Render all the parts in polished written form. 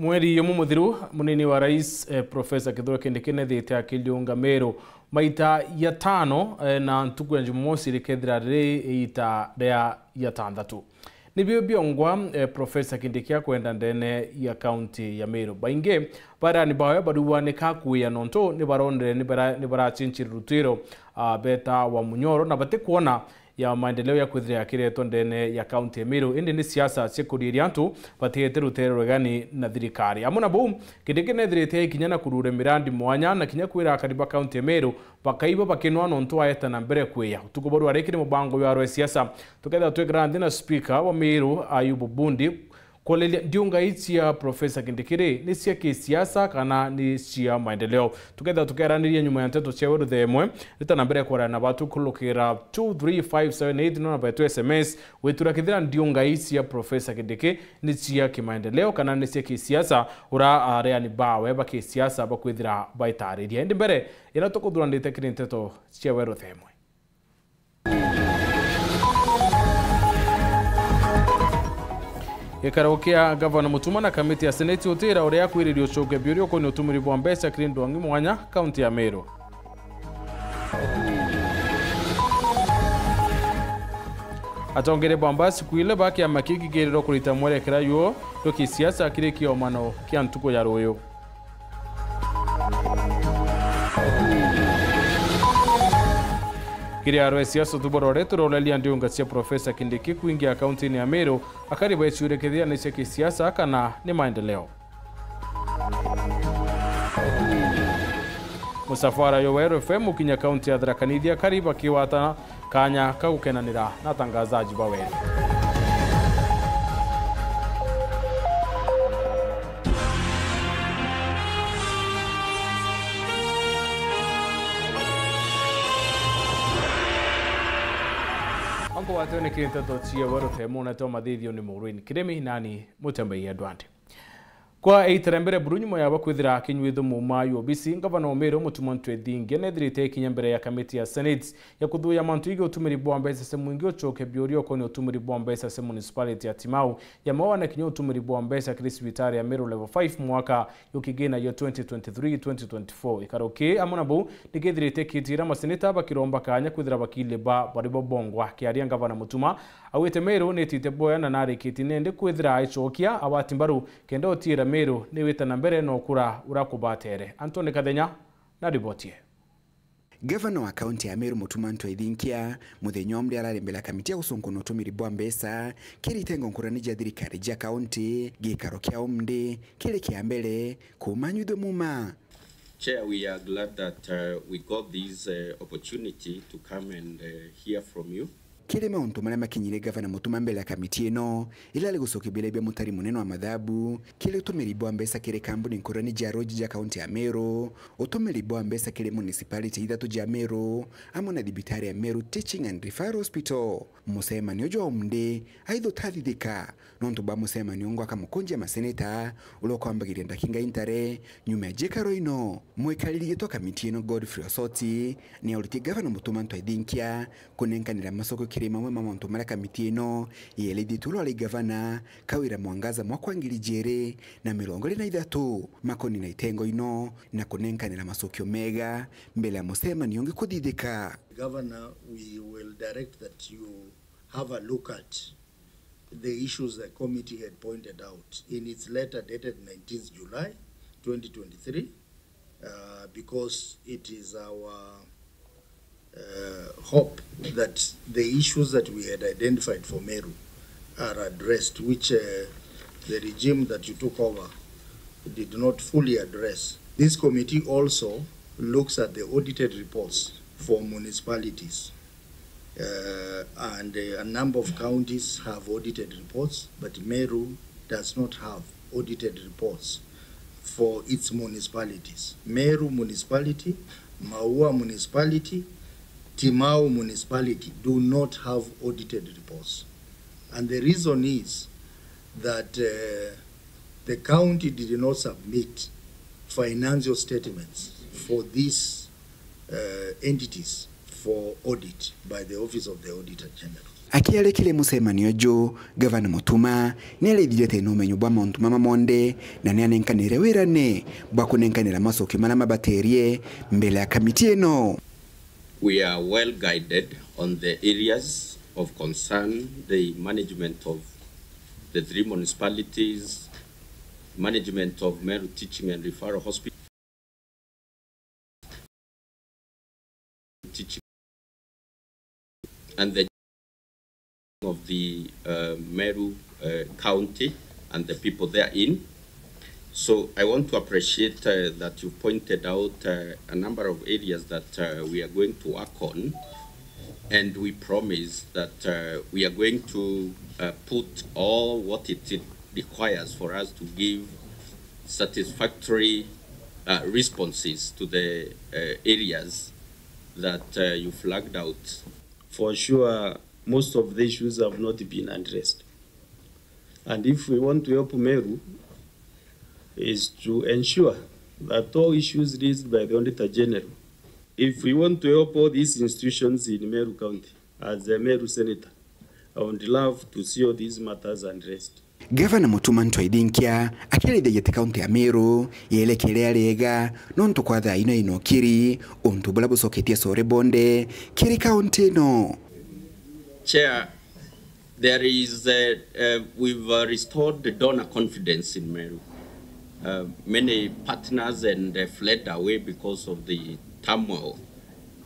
mweri yomu muthiru munini wa rais Professor Kithure Kindiki nethite akiliunga Meru maita ya tano na ntuku ya Jumamosi rikethira ri ita ya tandatu nibyo byongwa Professor Kindiki kwenda ndene ya county ya Meru bainge bara ni bawe baduwaneka kuya nonto ni baronde ni barachinchira rutiro beta wa Munyoro na bate kuona ya maendeleo ya kwithira akiretwo ndene ya county ya Meru indi ni siasa cikuriria antu batiyete rutero rwegani na thirikari amuna bu Kindiki nethirite ikinya kurure mirandi mwanya na kinya kwira akariba county ya Meru bakaiba bakinwa nonto ayeta na mbere kwiya tukuboru arekire mubango ya rwa siasa tuketha twegrandi na speaker wa Meru Ayubu Bundi kolelia ndiunga ichi ya Professor Kindiki ni cia kisiasa kana ni cia maendeleo tuketha tukeraniria nyuma ya nteto cia weru themwe rita na mbere kwara na batu kulukira 23578 no na betu SMS wetura kithira ndiunga ichi ya Professor Kindiki ni cia kimaendeleo kana ni cia kisiasa ura area ni bawe ba kisiasa bakwithira baitariria ndi mbere ina tukudurandite kiri nteto cia weru themwe Ikarokia Governor Mutuma na kamiti ya Senate utira uria kwiririo choke biurio ko ni utumiri bwa mbesa krindo ngi mwanya county ya Meru atongere bambasi kuile baki ya makiki gerero kulita mwere kirayo doki siasa kireki omano kia ntuko ya royo Kiria rwa siasa tuborore turolelia ndiunga cia Professor Kindiki kuingia county ya Meru akariba ichure kithia ni cia kisiasa kana ni maendeleo Musafara Yoweri FM ukinya county ya Tharaka Nithi akariba kiwata kanya kagukenanira na tangazaji bawe Anko watone kinteto cia weru themo na to mathithio ni Maureen Kiremi nani Mutembei Adwande kwa eiterembere burunyu ya bakwithira kinywitho mumayo bisi Governor wa Meru Mutuma Ntwethinge nethirite kinya mbere ya kamiti ya Senate ya kuthuya mantu ige utumiri bwa mbesa se mwingi uchoke biorio ko ni utumiri bwa mbesa se municipality ya Timau ya mawana kinya utumiri bwa mbesa Krisbitari ya Meru level 5 mwaka yukigena ya 2023-2024 ikaroke amona bu nigethirite kitira maseneta bakiromba kanya kwithira bakile baribo bongwa kiaria Governor Mutuma awete Meru netite boya na nari kitinende kwithira aichokia awatimbaru kenda otira Meru ni wita na mbere no kura urakubatere Antoni Kadenya na ribotie Governor wa county ya Meru Mutuma Ntwethinge muthenya omri ararembela kamiti ya gusunguno utumiri bwa mbesa kiritengo nkuranija thirikari ja county gikaro kia omndi kiri kia mbere kumanyuthwe muma. Chair, we are glad that we got this opportunity to come and hear from you. Kile mauntu maria makinyire Governor Mutuma mbele ya kamiti ino ilali gusokibile bya mutari munene wa madhabu kile utumiri bwa mbesa kile kambuni nkurani ja roji ja county ya Meru utumiri bwa mbesa kile municipality ithatu ja Meru amona thibitari ya Meru Teaching and Referral Hospital musema ni ojo omndi aitho tathithika nontu ba musema ni ongwa kamukonja maseneta ulo kwambagire ndakinga intare nyuma ya jekaro ino mwekaliri to kamiti ino Godfrey Osoti ni uliti Governor Mutuma Ntwethinge kunenkanira masoko kirima mwe mamonto mara kamiti ino yelidi tulo ali Governor kawira mwangaza mwakwangiri jere na milongole na ithatu makoni na itengo ino na kunenkanira masokyo mega mbele ya musema ni onge kudidika. Governor, we will direct that you have a look at the issues the committee had pointed out in its letter dated 19th July 2023 because it is our hope that the issues that we had identified for Meru are addressed, which the regime that you took over did not fully address. This committee also looks at the audited reports for municipalities. And a number of counties have audited reports, but Meru does not have audited reports for its municipalities. Meru municipality, Maua municipality, Timau municipality do not have audited reports. And the reason is that the county did not submit financial statements for these entities for audit by the Office of the Auditor General. akiarekire mucemanio jo gavana Mutuma niareithire tena umenyo bwa mauntu monde na nianenkanire wirane bwa kunenkanira macoki mara mabaterie mbele ya kamiti eno. We are well guided on the areas of concern, the management of the 3 municipalities, management of Meru Teaching and Referral Hospital, teaching, and the of the Meru County and the people therein. So I want to appreciate that you pointed out a number of areas that we are going to work on, and we promise that we are going to put all what it requires for us to give satisfactory responses to the areas that you flagged out. For sure, most of the issues have not been addressed. And if we want to help Meru, is to ensure that all issues raised by the Auditor General, if we want to help all these institutions in Meru County, as a Meru Senator, I would love to see all these matters addressed. Gavana Mutuma ntwaithinkia akiarithia yete kaunti ya Meru yelekere arega nontu kwa thaa ino kiri untu bula bucoketie core bonde kiri kaunti no. Chair, there is we've restored the donor confidence in Meru. Many partners and fled away because of the turmoil,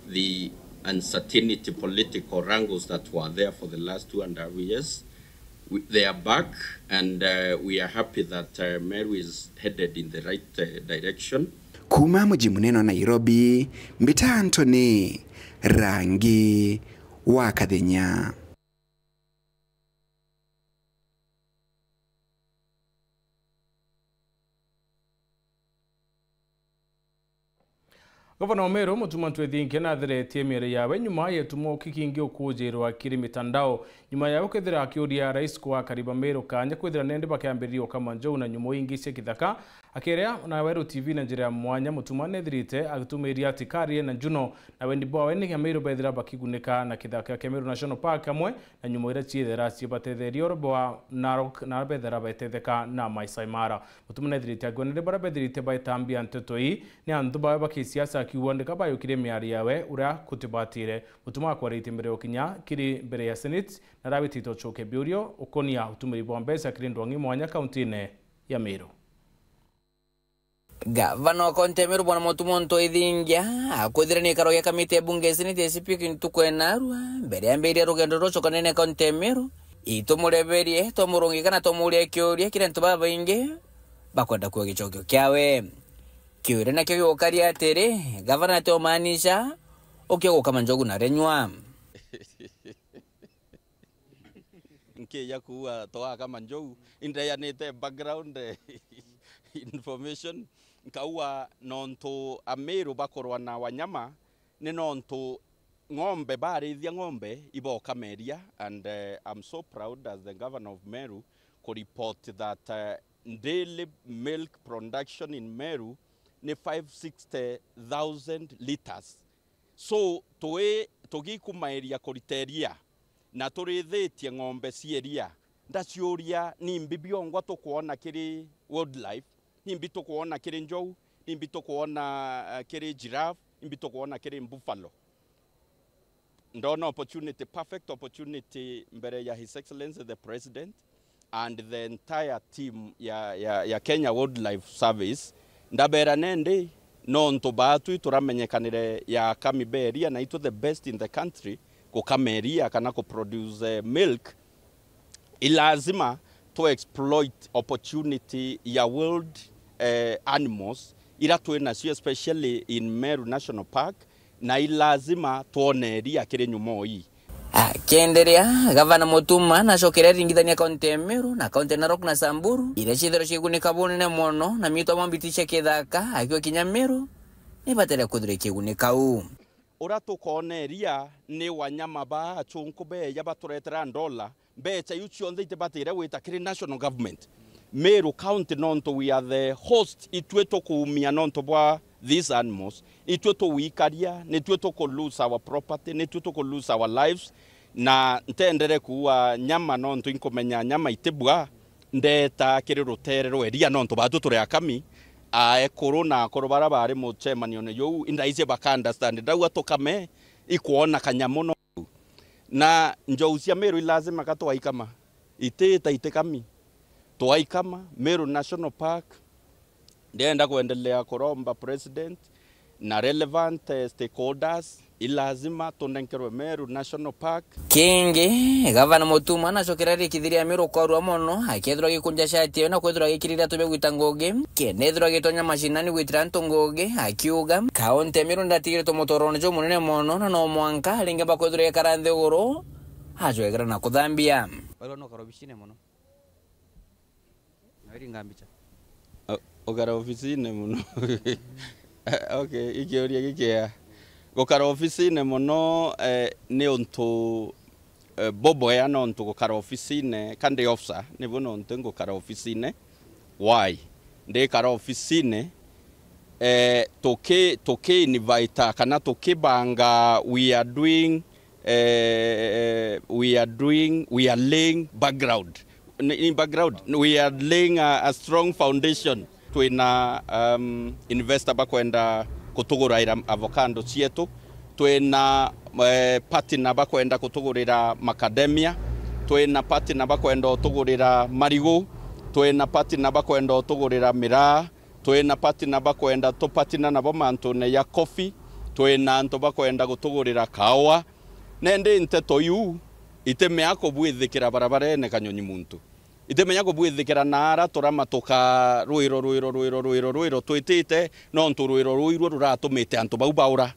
the uncertainty, political wrangles that were there for the last 2.5 years. They are back, and we are happy that Meru is headed in the right direction. Kuma mji munene wa Nairobi, Mbita Anthony, Rangi wa Kathenya. Gavana wa Meru Mutuma ntwithinkia na thiretie miere yawe nyuma yetumo ukikingi ukujirwa kiri mitandao nyuma ya ukethira akiuria rais kwa kariba Meru kanya kwithira nende bakiambiririo kama njou na nyumo ingi cia kithaka akerea na Weru TV na njira mwanya Mutuma nethirite agitumiria tikarie na Juno na wendi bwa ni ya Meru bethira bakigunika na kithaka kia Meru National Park kamwe na nyumo ira ciethera cibatetherio robo Narok na bethira betetheka na Maasai Mara. Mutuma nethirite agwenere bara bethirite baitambia ntetoi ni antu bawe bakisiasa kiwandika bayo kire miari yawe uria kutibatire. Mutuma akwarite mbere okinya kiri mbere ya Senate na rabitito choke biurio ukonia utumiri bwa mbesa kiri ndwangi mwanya kauntine ya Meru. Gavana wa kaunti ya Meru bwana Mutuma ntwithingia akwithirania ikaro gia kamiti ya bunge Senate speaking tukwena mbere ya mbere rugendo rocho kanene kaunti ya Meru itumureberie tomurungi kana tomuria kiuria kire ntu baba ingi bakwenda kwa gichokyo kiawe kiure na kyo yokari atere gavana te omanisha okyo kama njogu na renywa nke ya kuwa toa kama njogu indayanete background information nkaua nonto Ameru bakorwa na wanyama ni nonto ng'ombe barithia ng'ombe iboka meria, and I'm so proud as the governor of Meru to report that daily milk production in Meru ni 560,000 liters. So togi kumairia koriteria na turithitie ng'ombe cieria ndaciuria ni mbibiongo tukuona kiri wildlife, ni mbito kuona kiri njou, ni mbito kuona kiri giraffe, ni mbito kuona kiri buffalo. Ndona opportunity, perfect opportunity mbere ya His Excellency the President and the entire team ya Kenya Wildlife Service ndabera nende nonto batu turamenyekanire ya kamiberia na ito the best in the country ko kameria kana ko produce milk. Ilazima to exploit opportunity ya wild animals ila tuena sio especially in Meru National Park na ilazima tuoneria kire nyumo hii. Kiendelea gavana Mutuma na shokere ringithania kaunti ya Meru na kaunti ya Narok na Samburu ile chithero chigunika bunene mono na mito mambitisha kithaka akiwa kinya Meru ni batera kuthire kigunika u ura tukoneria ni wanyama ba chunkube ya baturetera ndola becha yuchi onthe itebatire wita kiri national government Meru County nonto we are the host itweto kuumia nonto bwa these animals itweto wikaria netweto ko lose our property netweto ko lose our lives na ntendere kuwa nyama no ntu inkomenya nyama itibwa ndeta kiri rutere rweria no ntu batu turi akami ekuru na akuru bara bari mu chemanio ne yo indaize baka understand ndawa tokame ikuona kanyamu no na njou cia Meru lazima katwaikama iteta itekami twaikama Meru National Park ndenda kuendelea kuromba president na relevant stakeholders ilazima tunenkerwe Meru National Park. Kingi gavana Mutuma na chokirari kithiria Meru kwa mono akethira gikunja shati na kwethira gikirira tube gwita Ngoge kenethira gitonya mashinani gwitira Ntongoge akiuga kaunti Meru ndatigire tumutorono jo munene mono na no mwanka linga bakwethira karanthe goro ajwegera na kuthambia wala no karobishine mono nari ngambicha ogara ofisine muno okay ikioria gikia gukara ofisine muno ni untu bobo ya no untu gukara ofisine kandi officer ni bono untu gukara ofisine why ndi kara ofisine toke invite kana toke banga we are laying background in background we are laying a strong foundation twina investor bakwenda kutugurira avocado cietu twina partner bakwenda kutugurira macadamia twina partner bakwenda kutugurira marigo twina partner bakwenda kutugurira miraa twina partner bakwenda to partner nabo mantu ne ya coffee twina antu bakwenda kutugurira kawa nende nteto yu itemea ko bwithikira barabara ne kanyonyi muntu itemenya ko bwithikira nara turamatoka ruiro twitite no nturuiro ruiro ruratumite antu bau baura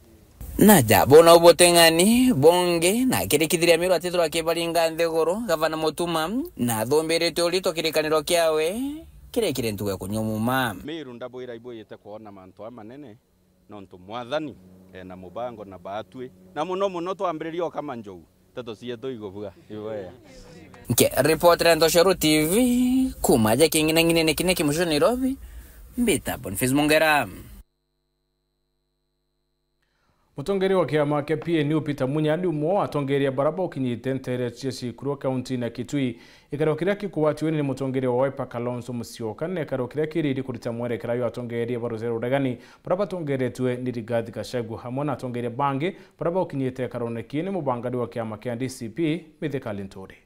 na jabo na ubotengani bonge na kirikithiria Meru atithirwa kibaringa nthegoro gavana Mutuma na thomberete ulito kirikaniro kiawe kirekire ntuwe kunyomuma Meru ndaboira iboyete kuona mantu amanene no ntu mwathani na mubango na batwe na muno twambiririo kama njou tato sieto igobua iwaya nke reporter Ndoshoru TV kumaja kingine ngine kineki musho Nairobi mbita Boniface Mongera. Mutongeri wa kiama kia PNU Peter Munyali umo atongeria baraba ukinyite ntere chiesi kuro kaunti na Kitui ikarokiria kikuwatiwe ni mutongeri wa Wiper Kalonzo Musyoka ne ikarokiria kiriri kurita mwerekera yo atongeria barozero Rugani baraba tongeretwe ni Rigathi Gachagua hamwe na atongeria bange baraba ukinyite karonekine mubangadi wa kiama kia DCP Mithika Linturi.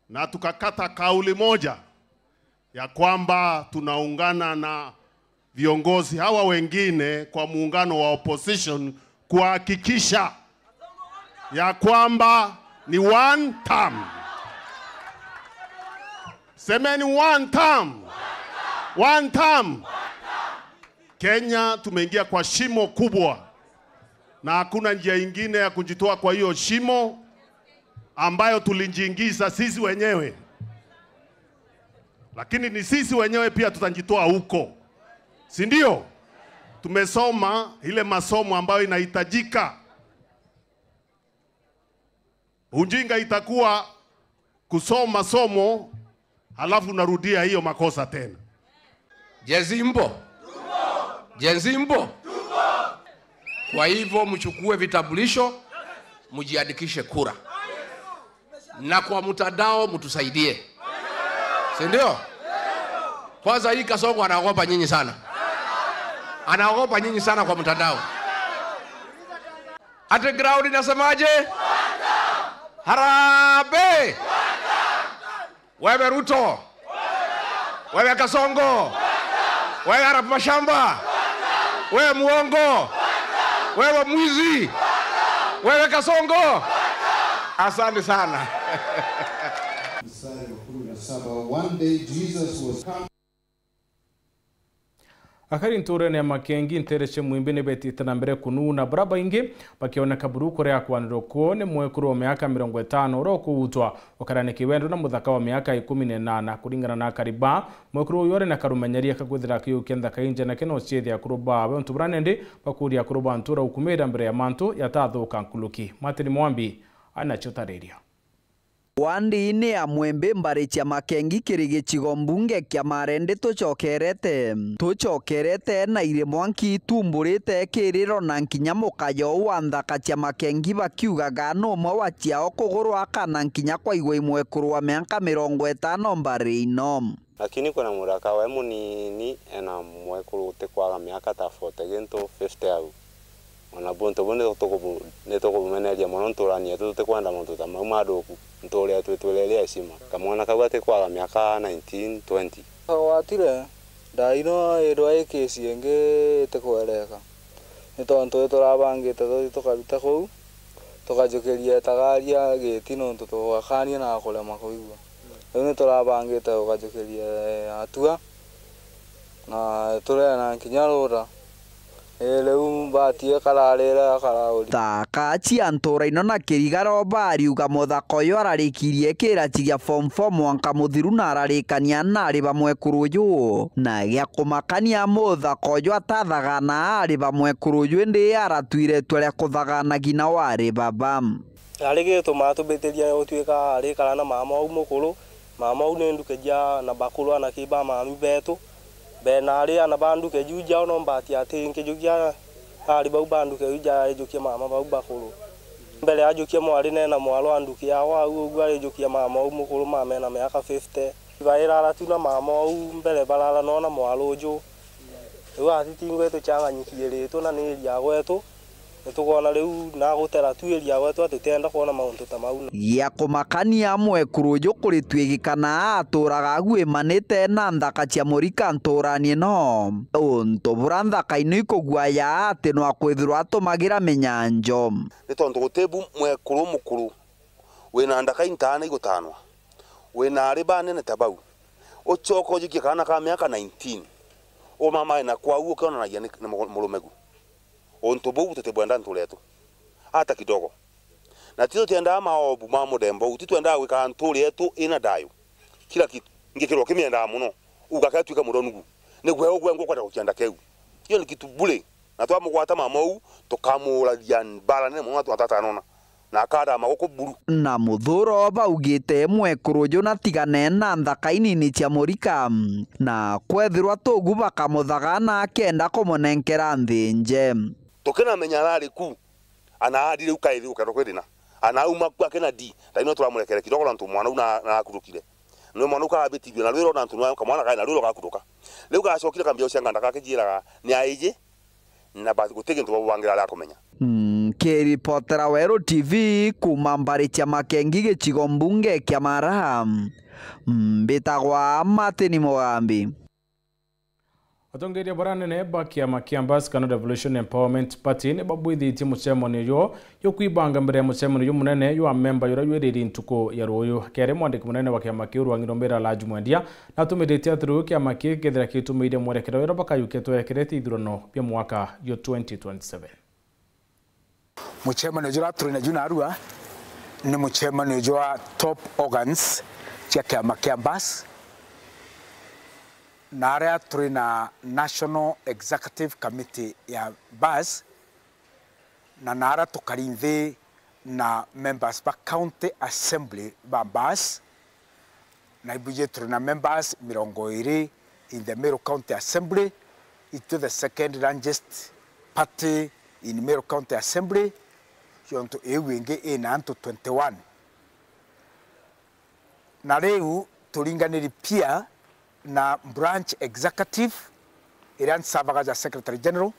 Na tukakata kauli moja ya kwamba tunaungana na viongozi hawa wengine kwa muungano wa opposition kuhakikisha ya kwamba ni one term. Semeni one term. One term. Kenya tumeingia kwa shimo kubwa na hakuna njia ingine ya kujitoa kwa hiyo shimo ambayo tulijiingiza sisi wenyewe. Lakini ni sisi wenyewe pia tutajitoa huko. Si ndio? Tumesoma ile masomo ambayo inahitajika. Ujinga itakuwa kusoma somo halafu unarudia hiyo makosa tena. Jezimbo. Jezimbo. Kwa hivyo mchukue vitambulisho, mjiandikishe kura. Na kwa mtandao mtusaidie. Si ndio? Kwanza hii Kasongo anaogopa nyinyi sana. Anaogopa nyinyi sana kwa mtandao. Ate ground inasemaje? Harambee. Wewe Ruto. Wewe Kasongo. Wewe Arap Mashamba. Wewe muongo. Wewe mwizi. Wewe Kasongo. Asante sana. One day Jesus was coming. akari nture ne makengi ntereshe mwimbi ne betita na mbere kununa braba ingi bakioneka buruko ria kwaniro ko ne mwekuru wa miaka 50 ro kuutwa wakarane kiwendo na muthaka wa miaka 18 kuringana na kariba mwekuru yore na karumenyeria kagwithira kiyo kenda kainje na keno ciethia kuruba bantu branende bakuria kuruba ntura ukumira mbere ya mantu yatathuka nkuluki Martin Mwambi anachotareria Wandi-inĩ ya Mwembe mbari cia Makengi kĩrĩgĩcigo mbunge kĩa Marende tũcokerete na irĩ mwanki itumbũrĩte kĩrĩro na nkinya mũkayo wa nthaka cia Makengi bakiugaga no ũmwe wa ciao kũgũrwa kana nkinya kwa igwa imwe kũrũa mĩaka 50 mbari ino. Lakini kuna mũraka we mũnini ena mwekuru kwaga mĩaka ta 40 gento 50 au. Ona bonto bonde netokumeneria mono nturania tutikwenda muntu ta mamadũku nturia twetwelelia heshima kamwana kau atikwaga miaka 19 20 watire ndaino irwa ikisi ingi itikwereka ni tondu turabangite tukaruta kuu tukajukiria tagaria giti nontu twakania na kulema kuigua riu ni turabangite tukajukiria atua na turena nkinya rura Thaka cia ntũra-ino na kĩrigaro bariuga mũthaka ũyũ ararĩkirie kĩrathi gĩa form 4 mwanka mũthiru na ararĩkania na arĩ bamwekũrũ ũyũ na gĩa kũmakania mũthaka ũyũ atathagana arĩ bamwekũrũ ũyũ ĩndĩ aratuire itua rĩa kũthaganagi na warĩ baba arĩ gĩtũma tũmbĩtĩria gũtuĩka arĩkara na mama au mũkũrũ mama au nĩ ndukeja na bakũrũ na kĩba mami betũ benari ana bandu ke juja no mbati ati nke jugia ari bau bandu ke juja jukia mama bau bakuru mbele ajukia mwari na mwalo andukia wa ugwa jukia mama umukuru mama na miaka 50 baira la tuna mama mbele balala no na mwalo jo wa titingwe to changa nyikiere to na ni ya gwetu nitukuona riu na gutera tuiria gwetu atutenda kuona mauntu ta mau gĩa kũmakania mwekũrũ ũyũ kũrĩ twĩgĩkana atũraga aguĩmanĩte na nthaka cia mũrika ntũrani no ũntũ bũra nthaka-inĩ ikũguaya atĩ no akwĩthirwo atũmagĩra mĩnyanjo nĩ tondũ gũtĩbu mwekũrũ mũkũrũ wĩna ndaka intana igũtanwa wĩna arĩ banene ta bau ũcoka ũjikie kana ka mĩaka 19 ũmama ena kwau ũkĩonanagia nĩ mũrũmegu onto bou tutebwenda ntuletu hata kidogo na tito tienda maobu mamudembo titwenda wika ntuletu ina dayo kila kitu ngikirwa kimienda muno ugakatwika muronugu ne gwe ogwe ngokwata kukyenda keu iyo ni kitu bule na twamugwata mamou tukamuradia mbara ne mwana twatatana na kada magoko buru na muthuro baugite mwekũrũ ũyũ na tigane na nthaka inini cia mũrika na kwethirwa tũgu bakamũthagana kenda kũmũnenkera nthĩnje tokena menyarari ku anaadire ukaidi ukarokwedina anauma kwa kena di ndaino turamurekere kidogo na ntumwana na akurukire no mwana ukabitibyo na rwero na ntumwana kamwana kana rwero gakuruka leo gacokire kambia ucanganda kakijiraga ni aije na bathi gutege ntu babangira ala kumenya Kĩripotera Werũ TV kuma mbari cia Makengi gĩcigo mbunge kĩa Maraha mbĩtagwa Martin Mwambi Atongeria baranene bakia makiambas kana Revolution Empowerment Party ne babwithitie mucemano yo kwibanga mbere ya mucemano yo munene yo member yora ywereri ntuko ya royo kere mwandiki munene wa kiama kiu rwangirombera la jumwendia na tumidetia through kiama kigethera kitumeire mwerekero yora bakayuketo yekereti ithurano bya mwaka yo 2027 mucemano jora turina juna arua ni mucemano jwa top organs cia kiama kiambas na area turina National Executive Committee ya BAS na nara tukarinthi na members ba County Assembly ba BAS na ibuje turina members 20 in the Meru County Assembly into the second largest party in Meru County Assembly yonto ewenge ina anto 21 na reu turinganiri pia na branch executive iran savaga ja secretary general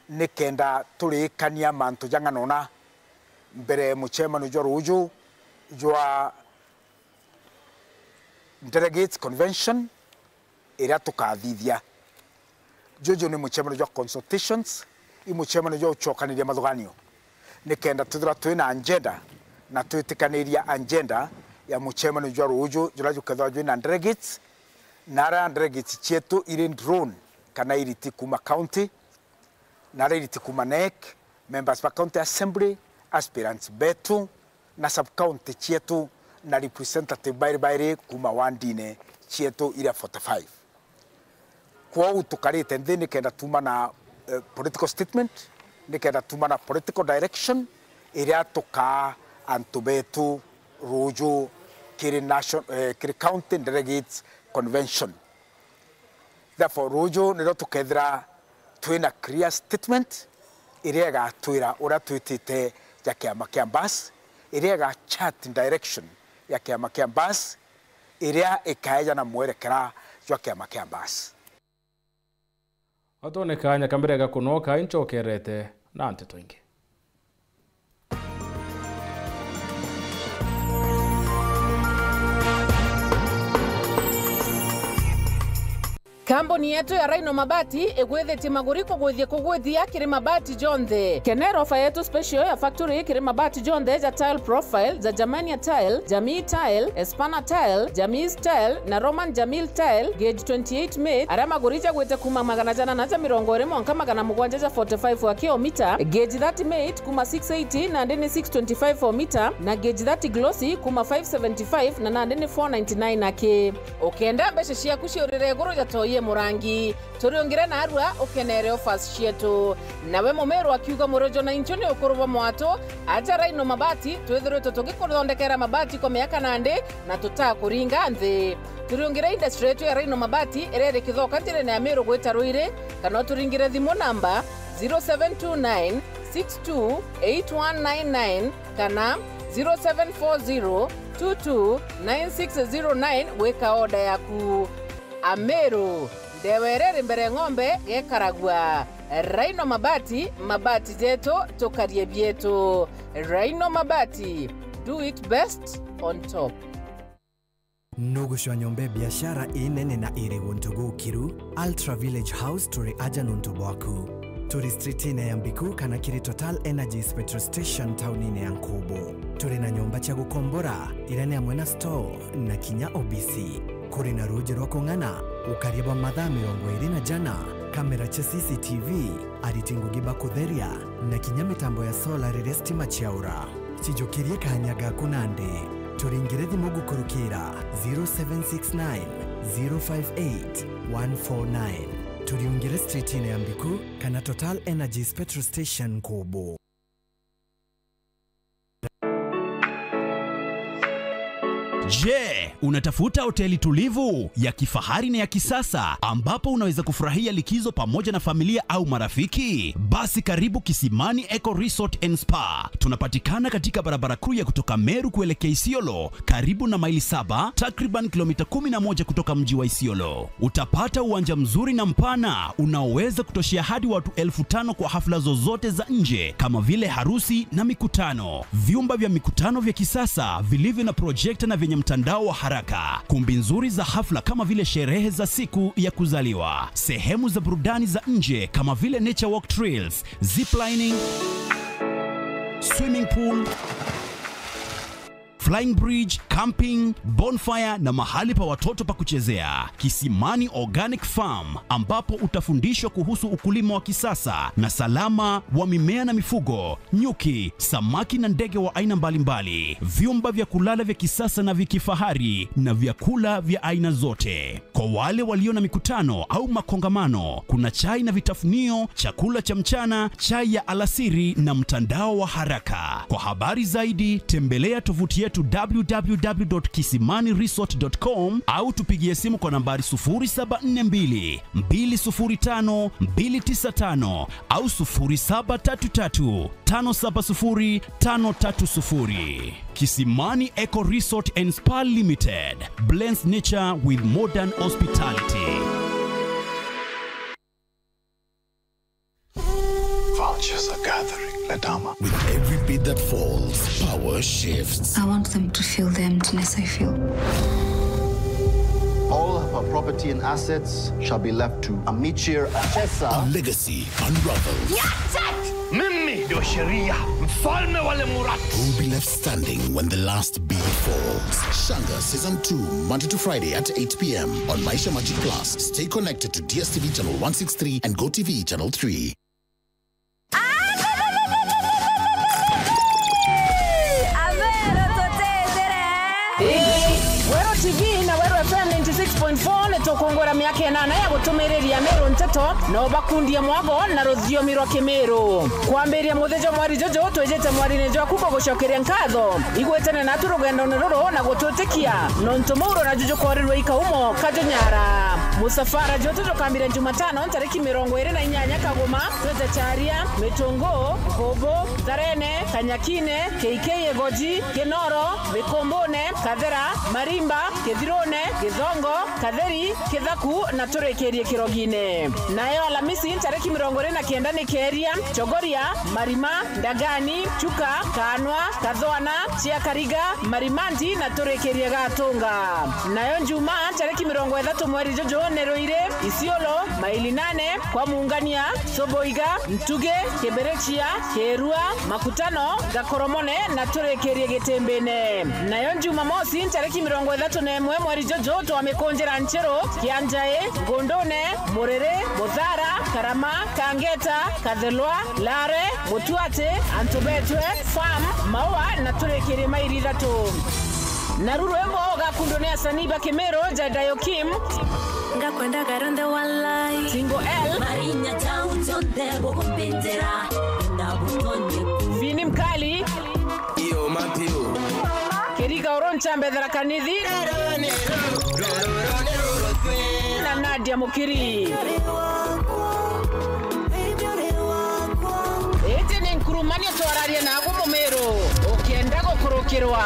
nikenda turikania mantu janganona mbere muchemano jwa ruju jwa delegates convention ira tukathithia jojo ni muchemano jwa consultations i muchemano jwa uchokaniria mathuganio nikenda tuthira twina agenda na twitikaniria agenda ya muchemano jwa ruju jura jukethwa jwa delegates nara delegates chetu iri drone kana iriti kuma county na iriti kuma NEC, members wa county assembly, aspirants betu na sub county chietu na representative bairi kuma wandine chietu ila 45. Kwa utukarite ndini kenda tuma na political statement, nikenda tuma na political direction ila toka antubetu ruju kiri national kiri county delegates convention. Therefore ruju nilo tukethra tuina clear statement ila ga tuira ora tuitite ya kiama kia bas ila ga chat direction ya kiama kia bas ila ikaeja na mwerekera ya kiama kia bas. Atonekanya kambere gakunoka inchokerete na nteto ingi. Kambuni yetu ya Rhino Mabati egwethete maguriko kugwithia kiri mabati jonthe. Kenero ofa yetu special ya factory kiri mabati jonthe ja tile profile za Germania tile, Jamii tile, Espana tile, Jamii tile na Roman Jamil tile gauge 28 made ara maguricha gwete kuma magana jana na ja mirongo remo nkama kana mugwanja ja 45 wa kilomita, gauge 30 made kuma 680 na ndene 625 for meter na gauge 30 glossy kuma 575 na ndene 499 nake. Okenda mbeshe cia kuciurire guru ja toye murangi turiongire na arua ukenere offers cietu nawe mumeru akiuga murojo na inchoni ukuruba mwato aja Rhino Mabati twethirwe tutugikuthondekera mabati kwa miaka nande na tutakuringa nthi. Turiongire industry yetu ya Rhino Mabati irere kithoka ntire ya Meru gweta Ruire kana turingire thimu namba 0729 628199 kana 0740 229609 weka order yaku. Ameru ndewerere mbere ng'ombe gekaragwa. Rhino Mabati, mabati zetu tukarie bietu. Rhino Mabati, do it best on top. Nogushwa nyombe biashara inene na iri wontugu kiru Ultra Village House turi aja nuntubuaku turi streetine ya Mbiku kana kiri Total Energies petrol station taunine ya Nkubu turi na nyomba cha gukombora irene ya Mwena Store na Kinya OBC kuri na ruji rwako ngana ukariba mathaa 20 jana kamera cha CCTV aritingugiba kutheria na Kinya mitambo ya solar restima chiaura chijokirie kanyaga kunande turingire thimu gukurukira 0769 058 149 turiungire streetine ya Mbiku kana Total Energies petrol station Kubu. Je, unatafuta hoteli tulivu ya kifahari na ya kisasa ambapo unaweza kufurahia likizo pamoja na familia au marafiki? Basi karibu Kisimani Eco Resort and Spa. Tunapatikana katika barabara kuu ya kutoka Meru kuelekea Isiolo, karibu na maili 7, takriban kilomita 11 kutoka mji wa Isiolo. Utapata uwanja mzuri na mpana unaoweza kutoshea hadi watu 1500 kwa hafla zozote za nje kama vile harusi na mikutano. Vyumba vya mikutano vya kisasa vilivyo na projector na vyenye mtandao wa haraka, kumbi nzuri za hafla kama vile sherehe za siku ya kuzaliwa, sehemu za burudani za nje kama vile nature walk trails, ziplining, swimming pool, flying bridge, camping, bonfire na mahali pa watoto pa kuchezea. Kisimani Organic Farm ambapo utafundishwa kuhusu ukulima wa kisasa na salama wa mimea na mifugo, nyuki, samaki na ndege wa aina mbalimbali. Vyumba vya kulala vya kisasa na vikifahari na vyakula vya aina zote. Kwa wale walio na mikutano au makongamano, kuna chai na vitafunio, chakula cha mchana, chai ya alasiri na mtandao wa haraka. Kwa habari zaidi tembelea tovuti yetu www.kisimaniresort.com au tupigie simu kwa nambari 0742 205 295 au 0733 570 530. Kisimani Eco Resort and Spa Limited blends nature with modern hospitality. Vultures are gathering, Ladama. With every beat that falls, power shifts. I want them to feel the emptiness I feel. All of our property and assets shall be left to Amichir Achesa. Our legacy unravels. Mimi ndio sheria, mfalme wale Muratu. Who will be left standing when the last beat falls. Shanga Season 2, Monday to Friday at 8 p.m. on Maisha Magic Plus. Stay connected to DSTV Channel 163 and GoTV Channel 3. Wero TV na Wero FM 96.4 netokongora miaka 8 ya gutumireria Meru nteto no bakundia mwago na ruthio miro Kimeru kwambiria muthejo mwari jojo twejete mwari nejo kuko gucokeria nkatho igwetene na turugendo neroro na gututikia no ntumuro na jojo korirwe ikaumo kajonyara musafara jojo kambira Jumatano tariki 28 Kagoma twete charia Metongo Gobo Darene Kanyakine KK Goji Kenoro Mikombone Kadera Marimba Kethirone Githongo Katheri Kithaku na turekerie Kirogine nayo Alhamisi tariki 29 ni Keria Chogoria Marima Ndagani Chuka Kanwa Kathwana Chia Kariga Marimanti na turekerie Gatunga nayo Njuma tariki 30 mweri jojo Neroire Isiolo maili 8 kwa muungania Soboiga Ntuge Keberechia Kerua Makutano Gakoromone na turekerie Getembene nayo Jumamosi tariki 31 mweri jojo twamekonjera Nchero Kianjae Gondone Morere Mozara Karama Kangeta Kadhelwa Lare Mutuate Antobetwe Farm Maua na turekerie maili 3 Naruru embo gakundonea Saniba Kimero Jadayo Kim ngakwenda garonde walai Singo L Marinya Tautonde Bogopendera Ndabutonye Vini Mkali Iyo Mapio Kerika Oroncha Mbedhara Kanidhi na Nadia Mukiri Ete ni nkurumani tuararia na Agumomero Okienda gukurukirwa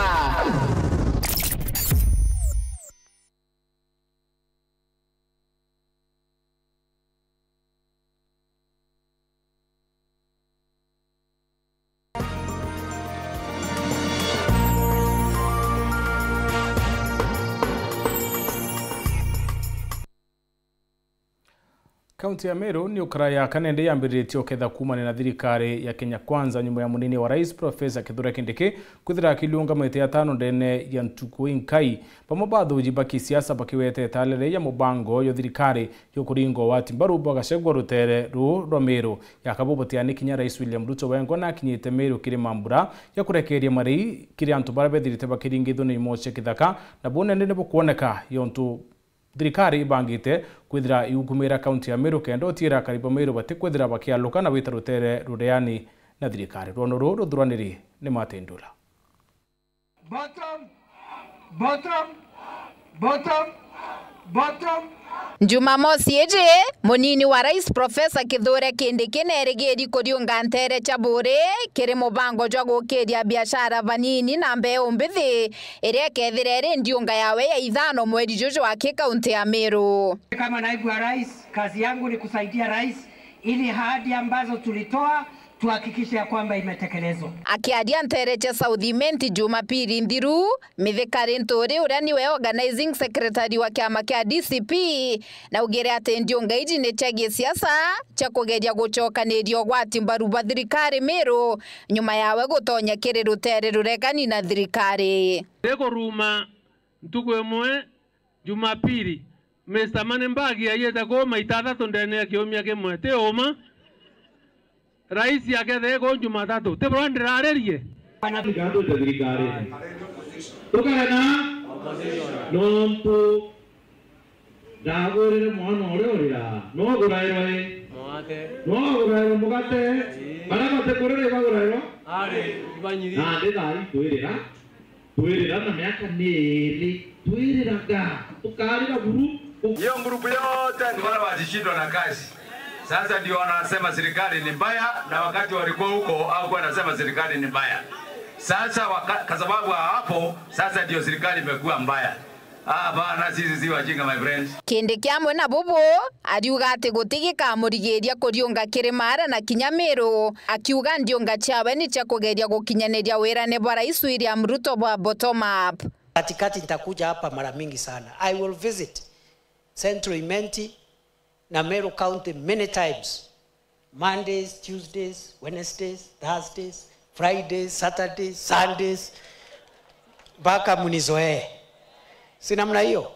Kaunti ya Meru ni ukaraya kanende yambiritie oketha kumana na thirikari ya Kenya Kwanza nyuma ya munini wa rais Profesa Kithure Kindiki kuthira kilunga mwete ya 5 ndene ya Ntuku Inkai pamobadhuji baki siasa bakiwete talere ya mubango yo thirikari yo kuringo wati mbaru bagashegwa rutere rwa Meru yakabobotiani kinya rais William Ruto wengo na kinyite Meru kiri mambura ya kurekeria mari kiri antu barabethirite bakiringitho ni moche kithaka na bonene ne bokuoneka yontu thirikari bangite kwithira iukumira kaunti ya Meru kendo tira karibu Meru batikwithira bakialuka na wita rutere rureani na thirikari rono ruru thuraniri ni matendula bottom Jumamosi eje munini wa rais Profesa Kithure Kindiki nerigeri kuriunga ntere chabure kiri mubango jwa gukiria biashara banini na mbeu mbithi iria kethire ndiunga yawe ya 5 mweri jojo wa kaunti ya Meru. Kama naibu wa rais, kazi yangu ni kusaidia rais ili ahadi ambazo tulitoa tuhakikishe ya kwamba imetekelezwa. Akiadia ntere cha Southimenti Jumapili Ndiru mithikari nturi uria niwe organizing secretary wa kiama kia DCP na ugire ati ndiunga iji ni chagie siasa cha kugeria gucokanirio gwati mbaru ba thirikari Meru nyuma yawe gutonya kiri rutere ruregani na thirikari. Ego ruma ntuku emwe Jumapili Mr. Manembagi ayeta goma itatatu ndene ya kiumia kimwe te oma rais yake thego Jumatatu te brandira arerie ana tugando te thirikari tukana nompu dagorere mwana orera no gurairwe mugate bara mate korere bagurairwa are ibanyiri na de dai tuirira na miaka nili tuiriraga tukarira hiyo grupu yote ni wale walishindwa na kazi. Sasa ndio wanasema serikali ni mbaya, na wakati walikuwa huko au wanasema serikali ni mbaya. Sasa kwa sababu hapo sasa ndio serikali imekuwa mbaya. Bana sisi si wajinga my friends. Kindiki amwe na bobo ariuga ati gutigika murigeria kuriunga kirimara na kinya Meru akiuga ndiunga chawe ni cha kugeria gukinyaniria wira ne bwa rais William Ruto bwa bottom up. Katikati nitakuja hapa mara mingi sana. I will visit Central Imenti na Meru County many times. Mondays, Tuesdays, Wednesdays, Thursdays, Fridays, Saturdays, Sundays. mpaka mnizoee. Si namna hiyo?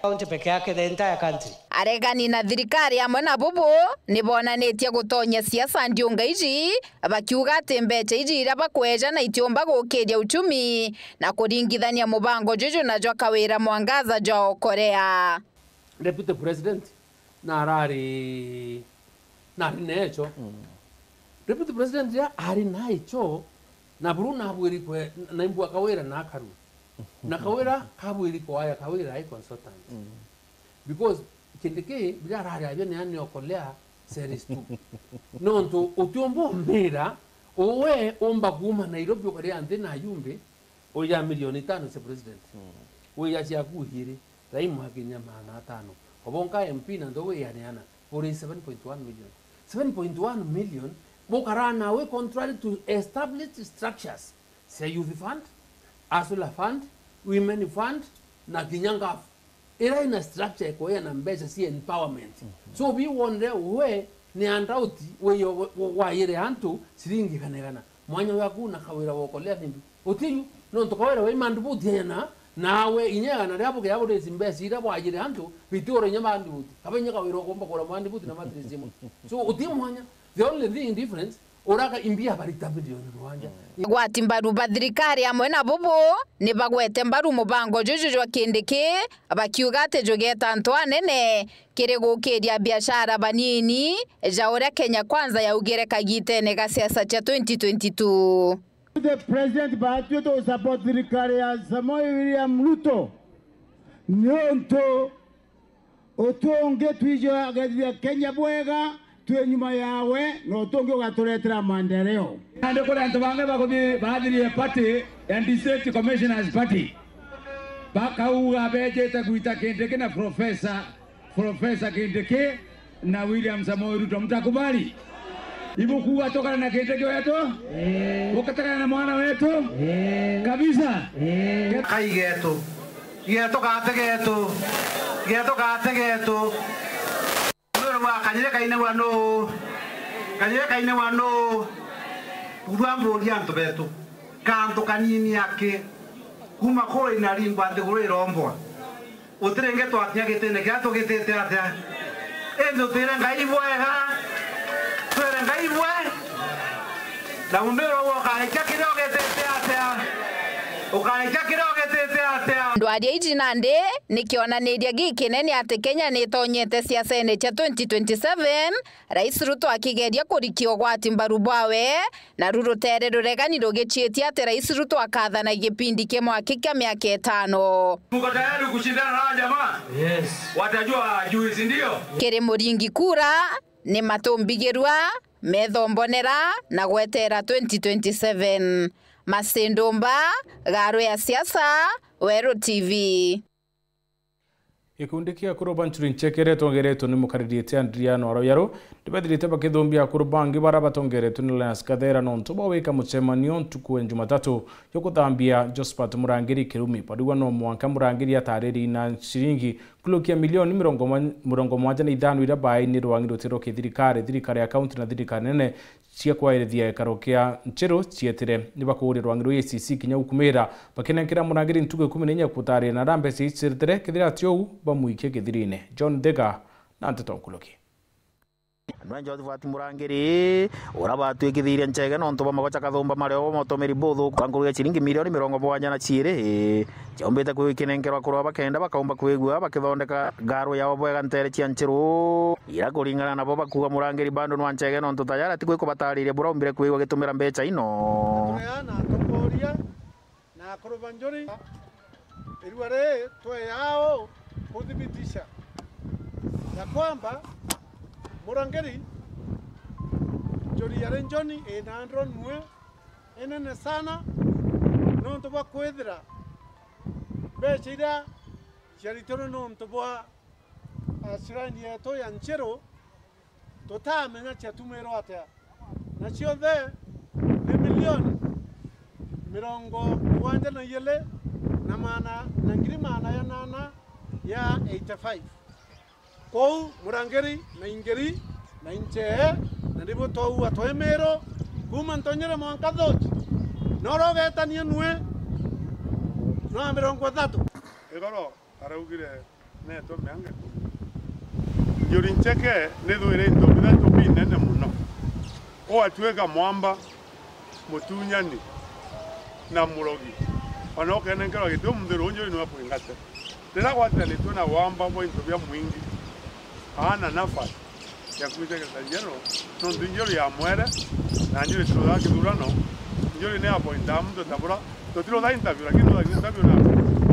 Kaunti peke yake, the entire country. Aregani na thirikari amwe na bubu ni bonanitie gutonya siasa ndiunga iji bakiuga ati mbeca iji ira bakweja na itiomba gukiria uchumi na kuringithania mubango juju na jwa kawira Mwangaza jo Korea. Deputy President narari necho Deputy President ya ari naicho na Bruna bwiri kwe na imbwa kawira na karu na kawira kabwiri kwa ya kawira ai consultant because kindike bila rari abye ne ani okolea series 2 nonto otiombo mbera owe omba kuma Nairobi okore ande na yumbe oya milioni 5 se president oya cia kuhire raimu hakinya mana 5 obonka MP na ndo we yana for 7.1 million 7.1 million bokarana we contrary to established structures say youth fund, Asula fund, women fund na kinyanga era ina structure ko ya na mbesa si empowerment so we wonder we ni andauti we wa yere hantu siringi kanegana mwanya waku na kawira wokolea nimbi otiyu no ntokawira we mandubu diena nawe inyega na ryapo ke yabo desimbesi ira wa yere hantu bitoro nyama ndibuti abanye kawira komba kora mandibuti na matrizimo so otiyu mwanya the only thing difference oraka imbia barita bilioni rwanja gwati mbaru bathirikari amwe na bubu ni bagwete mbaru mubango juju jwa kindiki bakiuga ati jogeta antu anene kiri gukiria biashara banini jaura Kenya Kwanza yaugire kagitene ga siasa cha 2022. The president baatu to support thirikari ya Samoei William Ruto nyonto otonge twijo agathia Kenya bwega tuwe nyuma yawe no tonge ugaturetera maendeleo ande kora antu bange bakuthi bathiriye party and district commissioners party bakauga bejete kuita Kindiki na professor Kindiki na William Samoei Ruto mtakubali ibu kuwa tokana na Kindiki wetu ukataka na mwana wetu kabisa kai getu geto kanyire kaine wano urwambo lyanto beto kanto kanini yake kuma kore inarimba ande kore rombwa utrenge to atya getene gato getete atya endo terenga ibwega na umbero waka ekakiro getete atya ukaekakiro getete atya ndwaria iji nande nikionaniria gikinene ati Kenya ni tonyete siasa cha 2027 Rais Ruto akigeria kurikio gwati mbaru bwawe na rurutere ruregani rugichietie ati Rais Ruto akathana gipindi kimwe kika miaka 5. Muko tayari kushindana na jamaa? Yes. Watajua juice ndio? Kiri muringi kura ni matumbigirwa methombonera na gwetera 2027. Masendomba garo ya siasa Wero TV. Ikundi kia kuroba nchuri nchekere tongereto ni mukaririte Andriano Aroyaro ndibadilite bakithombia kurubangi baraba tongereto ni Lance Kadera nontoba weka muchemanio ntuku Jumatatu yokuthambia Josephat Murangiri Kirumi padiwa no mwanka Murangiri atariri na shiringi kulokia milioni 75 ira bai ni rwangi rutiro thirikari ya county na thirikari nene cia kwairithia karokia nchero cietire ni bakuri rwangiro ACC kinya ukumira bakenenkira Murangiri ntuku 14 kutari na rambe ciitire kithira tio bamuikie kithirine John Dega na ntetonkuloki Nwanjo Josephat Murangiri urabatu ikithiria nchege no ntoba magocha kathumba mareo motomeri bothu banguruya chiringi milioni 72 chombete kwikinenkerwa kurwa bakenda bakaumba kwigua bakithondeka ngaro yao bwega ntere cia nchiru ira kuringana nabo bakuga Murangiri bando nwa nchege no ntutayara ti kwiko bataririe bura umbire kwigua gitumira mbecha ino tumeana na kurubanjori iliware toe yao kudhibitisha ya kwamba Murangiri jori ya renjoni enandron mwe enene sana no ntoba kwethira bechira jaritono no ntoba asirani yeto ya nchero totamenya chatumero atia na chiothe ni milioni 70 na yele na mana na ngiri mana ya nana ya 85 kou Murangiri na ingeri na inche na ribo tou atoemero kuma ntonyere mwanka dhoji norogeta nienwe no 30 igoro araugire neto meange yuri ncheke nethwire into bitatu binene muno o atweka mwamba mutunyani na murogi ona okenengero gitu muthiru njuri ni wapuingate ndira gwatira ni tuna wamba bo into bya mwingi ana nafasi ya kuitegeza njero no ndinjori ya mwere na njuri tuda kidurano njuri ne apointa mtu tabura totiro da interview lakini da interview na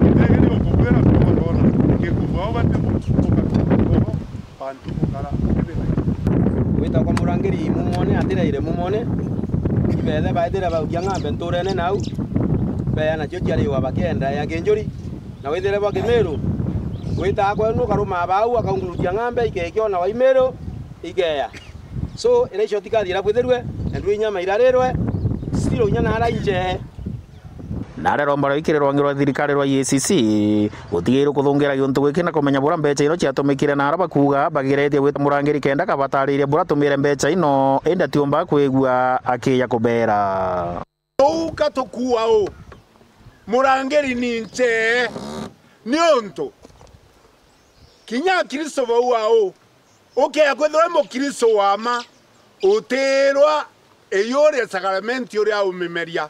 ndege ni okubera kwa ke kubwa bate ko pantu kukara wita kwa murangiri mumone atiraire mumone ibethe baithira baukia ng'ambe nturene nau beana cio ciariwa bakenda ya kinjuri na withire bwa Kimiru wita kwenu karuma bau akaungurukia ng'ambe ikekio na Waimiru igeya so ira icio tikathira bwithirwe ndu inyama irarirwe stilo nyana ara inje nare rombaro ikirerwa ngirwa thirikari rwa EACC gutigirwo kuthungira giuntu gwikina kumenya bura mbeca ino ciatumikire na araba kuga bagiretie gwita murangiri kenda kabatariire bura tumire mbeca ino enda tiomba kwigua akiya kubera uka tukua o murangiri ninche nionto kinya kristo baua o okay kwethwe mo kristo wama uterwa eyore sakramenti ore au memeria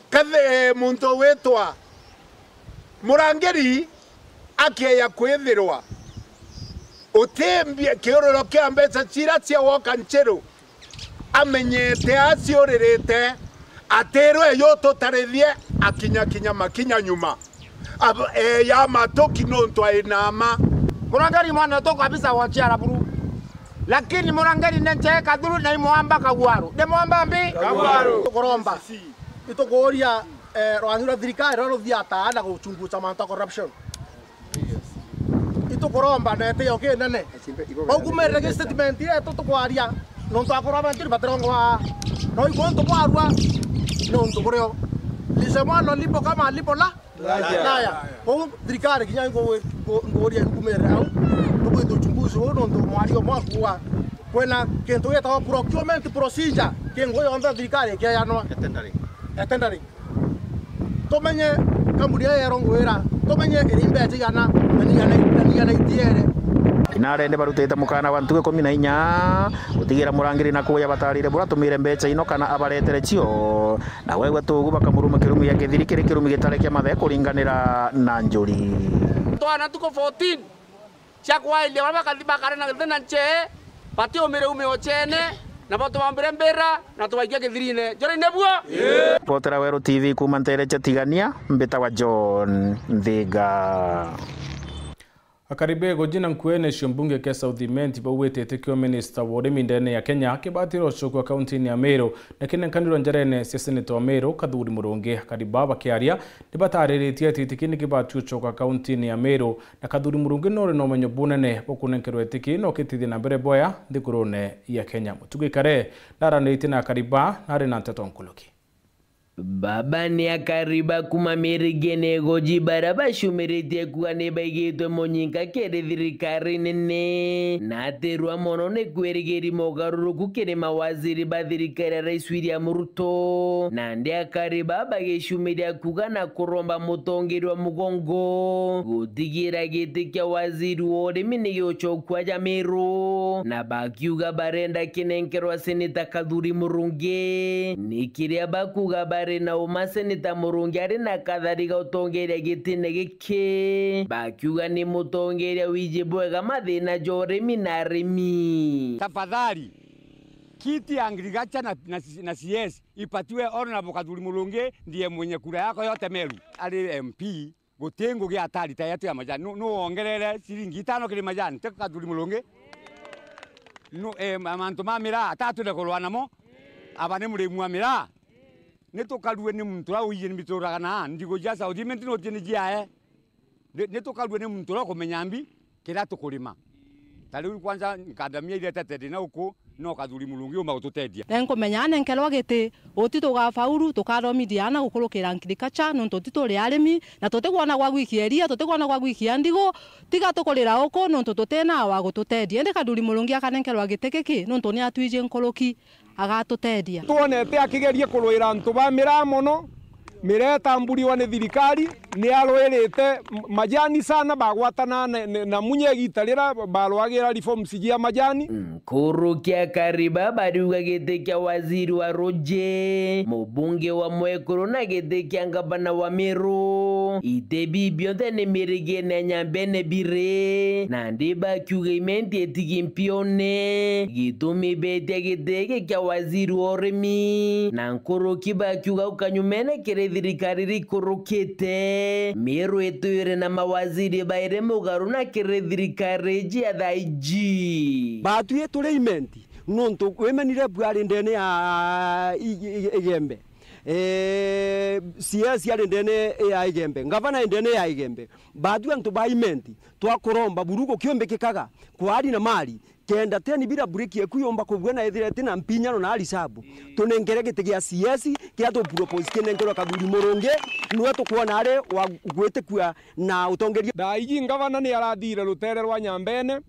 kathe muntu wetwa murangeri akeya kwithirwa utembie kiororo kia mbeca cira cia woka ncheru amenyete aciuririte aterwe yo tutarithie akinya makinya nyuma ya matoki nonto ainama murangeri mwana to kabisa wachiara buru lakini murangeri nenche kaduru na imwamba kagwaru de mwamba mbi kagwaru koromba itogoria rwanira thirikari ro thiata na guchunguza manto corruption itokoromba na te yoke nene ogumerere statement yetu tukwaria nonto akoraba ntiri batrongo no ikonto bwarwa nonto boreo lisemano lipo kama lipo la laya o thirikari kinya ngoria ngumerere au tukwito uchunguzi wo nonto mwario mwakua kwena kento yeta procurement procedure kengo yonda thirikari kiyanwa etendari tomenye kambuni ya rongwera tomenye irimbe tigana nani itiere inarende barutete mukana wa ntuge 14 gutigira murangiri na kuya batarire bura tumire mbeca ino kana abaretere cio na wewe tugu bakamuruma kirumi ya githiri kiri kirumi gitare kia mathe kuringanira na njuri twana tuko 14 cia kwaile baba kathiba karena githina nche pati omire ume ochene na boto bambere mbera na tubaikia githirine jori nebuo Potera Weru TV kuma ntere chatigania mbeta wa John Thiga akaribe gojina nkuene shombunge ke South Imenti bawetete kyo minister wa urimi ndene ya Kenya kibatiro shoko county ya Meru na kine kaniro njarene cia senator wa Meru Kathuri Murungi karibaba kiaria nibatariritie titikini kibatu shoko county ya Meru na Kathuri Murungi no no menyo bunene bokunenkerwe etiki no kitithi na mbere boya ndikurone ya Kenya mutugikare naranite na kariba nare na nteto nkuluki Baba ni akariba kuma mirigene goji baraba shumirite kuwa nebaigitwe monyinka kere thirikari nene naterwa mono ne kwerigeri mogaruruku kere mawaziri ba thirikari Rais William Ruto na ndi akariba bageshumiria kuga na kuromba mutongeri wa mugongo gutigira giti kia waziri wa urimi nigiochokwa Meru na bakiuga barenda kinenkerwa seneta Kathuri Murungi nikiria bakuga na umaseneta Murungi ari na kathariga utongeria gitine giki bakiuga ni mutongeria wije bwega mathina joremi na remi tafadhali kiti ya agriculture na CS ipatiwe Honorable Kathuri Murungi ndiye mwenye kura yako yote Meru ari MP gutengo gia atari ta yetu ya majani no ongerere shilingi 5 kile majani te Kathuri Murungi no amantu mamira atatu de kolwanamo abane muri mwamira netokalwe ni mtu au yini mitora kana ndigo ja South Imenti no tini jiae netokalwe ni mtu ro kumenyambi kira tukulima tali kwanza nkadamia ile tete na uko no Kathuri Murungi uma gututedia nenko menyane nkelwa gete otito ga fauru tukaromithiana gukulukira agriculture no totito ri arimi na totegwana gwa gwikieria totegwana gwa gwikia ndigo tiga tukulira uko no totena wa gututedia ende Kathuri Murungi akanenkelwa gitekeki no toni atwije nkoloki agatutedia tuonete akigerie kulwira ntu ba mira mono miretamburiwa ni thirikari ni arwirite majani sana bagwatana na munye gitarira barwagira reforms ya majani Kurukia Kariba baruga gite kia waziri wa Roje, mubunge wa Mwekuru na gite kia ngabana wa Meru. Itebi bionte ne mirigene nyambene bire na ndiba kiugeimenti etigimpione gitumi bete gite kia waziri wa Oremi na nkuruki ba kiuga ukanyumene kere thirikari rikurukite Meru etuire na mawaziri baire mugaruna kere thirikari jia thaiji batuye tureimenti nonto kwemenire bwari ndene ya igembe CS ya ndene ya igembe ngavana ndene ya igembe batu antu baimenti twakoromba burugo kiombe kikaga kwari na mali kenda teni bila break yekuyomba kubwena ethire tena mpinyano na alisabu tunengerege ya CS kia to propose kinengero Kadhuri Moronge nuwe tukuona are gwete kwa na utongeria daiji ngavana ni arathire rutere rwa Nyambene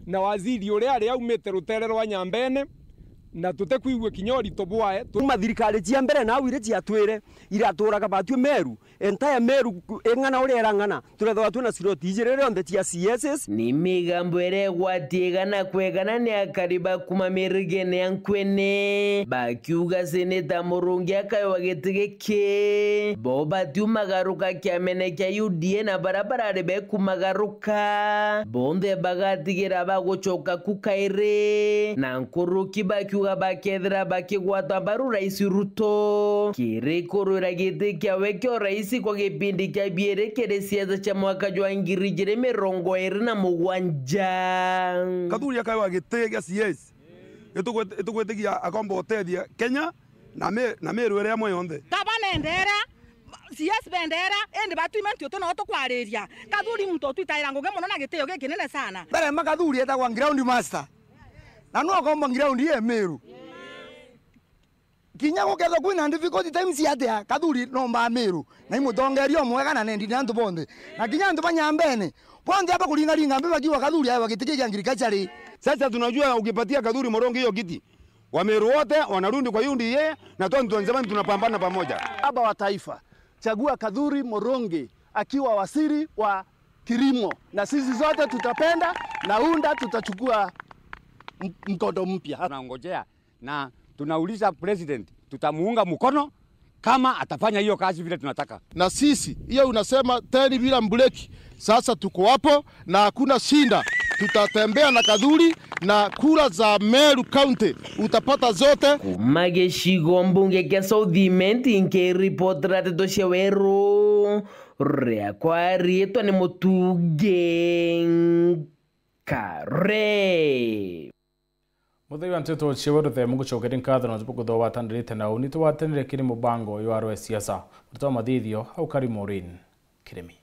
na waziri uria ari aumite rutere rwa Nyambene na tutekuigwe kinyori tobwae tuma thirikari cia mbere na wire cia twire iraturaga batue Meru entire Meru engana uria erangana turetha twina slot ijirere on the cia CSS ni migambo ere gwatiegana kwegana ni akariba kuma mirigene yankwene bakiuga seneta Murungi akayo getegeke boba tumagaruka kiamene kya UDA na barabara rebe kumagaruka bonde bagatigira bagochoka kukaire na nkuruki bakiuga bakethra bakigwata baru Rais Ruto kirekorora gite kya wekyo rais kwa kipindi kya biere kere siasa cha mwaka jwa ngiri jere merongo erina mugwanja Kadhuri akawa gite kya CS etugwetegia akomba otethia Kenya na Meru ere amwe yonthe tabane ndera CS bendera ende batuimenti oto no to kwariria Kadhuri mtu twitaira ngoge muno na giteo gekinene sana bare makadhuri etagwa ground master na no akomba ground ye Meru kinya guketha kwina difficult times yatea Kadhuri no mba Meru na imutongerio mwega na nendi nantu bonde na kinya antu banyambene bonde hapa kulinga linga mbe bakiwa Kadhuri ayo wakitikia agriculture. Sasa tunajua ukipatia Kadhuri Moronge hiyo kiti wa Meru wote wanarudi kwa yundi yeye na tuanzemani tunapambana pamoja. Baba wa taifa chagua Kadhuri Moronge akiwa waziri wa kilimo na sisi zote tutapenda na unda tutachukua mkondo mpya. Tunangojea na tunauliza president tutamuunga mkono kama atafanya hiyo kazi vile tunataka. Na sisi hiyo unasema teni bila mbreki. Sasa tuko hapo na hakuna shinda. Tutatembea na Kadhuri na kura za Meru County utapata zote. Mageshigo mbunge kia Southimenti nke report rateto sheweru rea kwa rieto ni Mutuge Kare Muthei wa nteto cheweru the mungu chokeri nkatho na zipuko do watandirite na unito watanire kiri mubango yo arwe siasa. Mtoa madhidhio au Kari Maureen Kiremi.